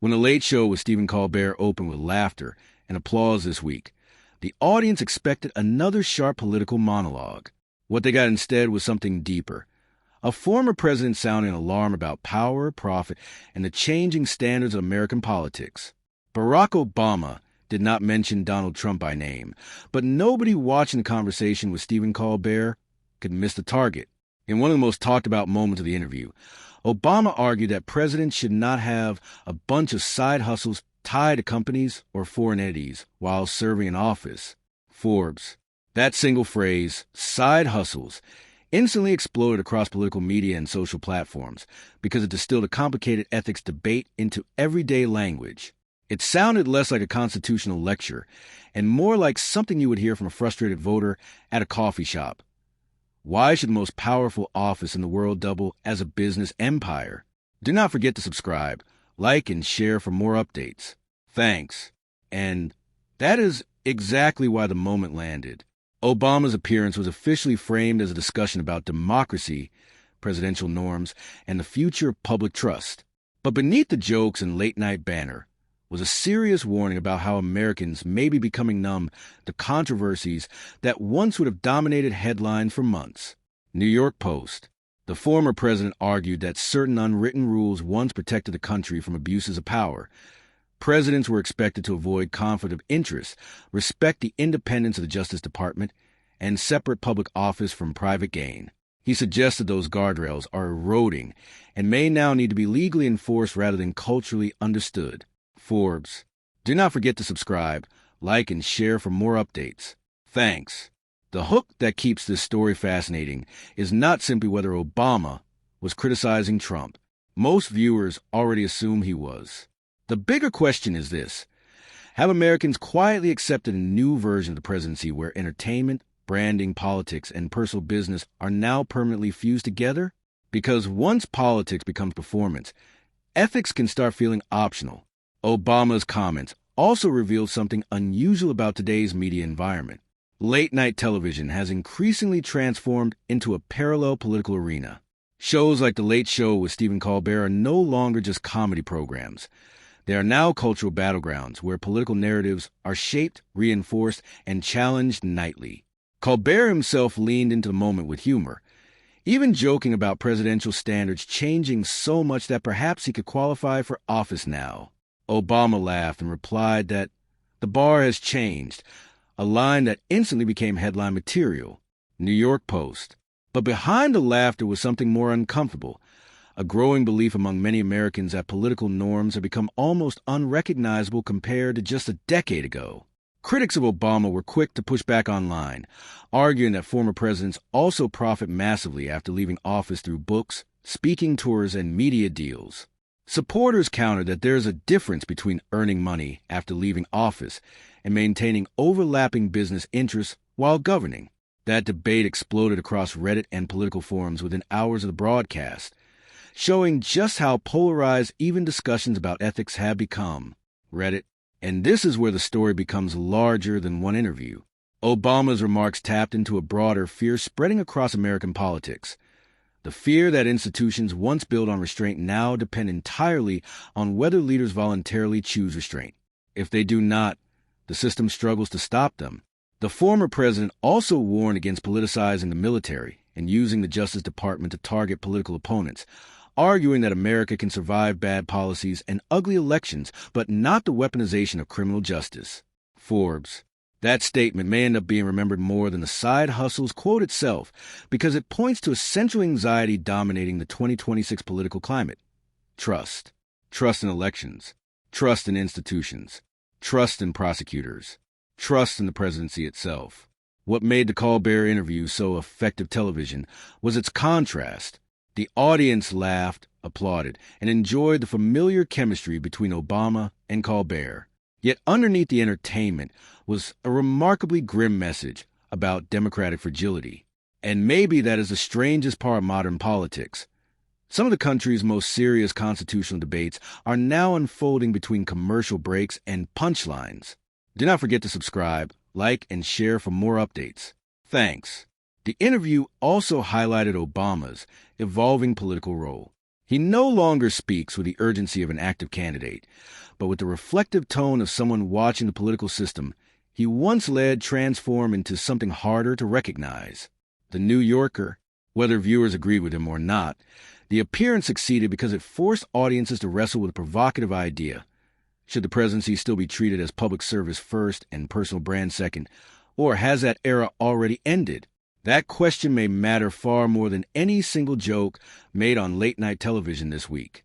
When The Late Show with Stephen Colbert opened with laughter and applause this week, the audience expected another sharp political monologue. What they got instead was something deeper. A former president sounding alarm about power, profit, and the changing standards of American politics. Barack Obama did not mention Donald Trump by name, but nobody watching the conversation with Stephen Colbert could miss the target. In one of the most talked about moments of the interview, Obama argued that presidents should not have a bunch of side hustles tied to companies or foreign entities while serving in office. Forbes. That single phrase, side hustles, instantly exploded across political media and social platforms because it distilled a complicated ethics debate into everyday language. It sounded less like a constitutional lecture and more like something you would hear from a frustrated voter at a coffee shop. Why should the most powerful office in the world double as a business empire? Do not forget to subscribe, like, and share for more updates. Thanks. And that is exactly why the moment landed. Obama's appearance was officially framed as a discussion about democracy, presidential norms, and the future of public trust. But beneath the jokes and late-night banter was a serious warning about how Americans may be becoming numb to controversies that once would have dominated headlines for months. New York Post. The former president argued that certain unwritten rules once protected the country from abuses of power. Presidents were expected to avoid conflict of interest, respect the independence of the Justice Department, and separate public office from private gain. He suggested those guardrails are eroding and may now need to be legally enforced rather than culturally understood. Forbes. Do not forget to subscribe, like, and share for more updates. Thanks. The hook that keeps this story fascinating is not simply whether Obama was criticizing Trump. Most viewers already assume he was. The bigger question is this: have Americans quietly accepted a new version of the presidency where entertainment, branding, politics, and personal business are now permanently fused together? Because once politics becomes performance, ethics can start feeling optional. Obama's comments also revealed something unusual about today's media environment. Late-night television has increasingly transformed into a parallel political arena. Shows like The Late Show with Stephen Colbert are no longer just comedy programs. They are now cultural battlegrounds where political narratives are shaped, reinforced, and challenged nightly. Colbert himself leaned into the moment with humor, even joking about presidential standards changing so much that perhaps he could qualify for office now. Obama laughed and replied that the bar has changed, a line that instantly became headline material. New York Post. But behind the laughter was something more uncomfortable, a growing belief among many Americans that political norms have become almost unrecognizable compared to just a decade ago. Critics of Obama were quick to push back online, arguing that former presidents also profit massively after leaving office through books, speaking tours, and media deals. Supporters countered that there is a difference between earning money after leaving office and maintaining overlapping business interests while governing. That debate exploded across Reddit and political forums within hours of the broadcast, showing just how polarized even discussions about ethics have become. Reddit. And this is where the story becomes larger than one interview. Obama's remarks tapped into a broader fear spreading across American politics. The fear that institutions once built on restraint now depend entirely on whether leaders voluntarily choose restraint. If they do not, the system struggles to stop them. The former president also warned against politicizing the military and using the Justice Department to target political opponents, arguing that America can survive bad policies and ugly elections, but not the weaponization of criminal justice. Forbes. That statement may end up being remembered more than the side hustles quote itself because it points to a central anxiety dominating the 2026 political climate. Trust. Trust in elections. Trust in institutions. Trust in prosecutors. Trust in the presidency itself. What made the Colbert interview so effective television was its contrast. The audience laughed, applauded, and enjoyed the familiar chemistry between Obama and Colbert. Yet underneath the entertainment was a remarkably grim message about democratic fragility. And maybe that is the strangest part of modern politics. Some of the country's most serious constitutional debates are now unfolding between commercial breaks and punchlines. Do not forget to subscribe, like, and share for more updates. Thanks. The interview also highlighted Obama's evolving political role. He no longer speaks with the urgency of an active candidate, but with the reflective tone of someone watching the political system he once led transform into something harder to recognize. The New Yorker, whether viewers agreed with him or not, the appearance succeeded because it forced audiences to wrestle with a provocative idea. Should the presidency still be treated as public service first and personal brand second, or has that era already ended? That question may matter far more than any single joke made on late-night television this week.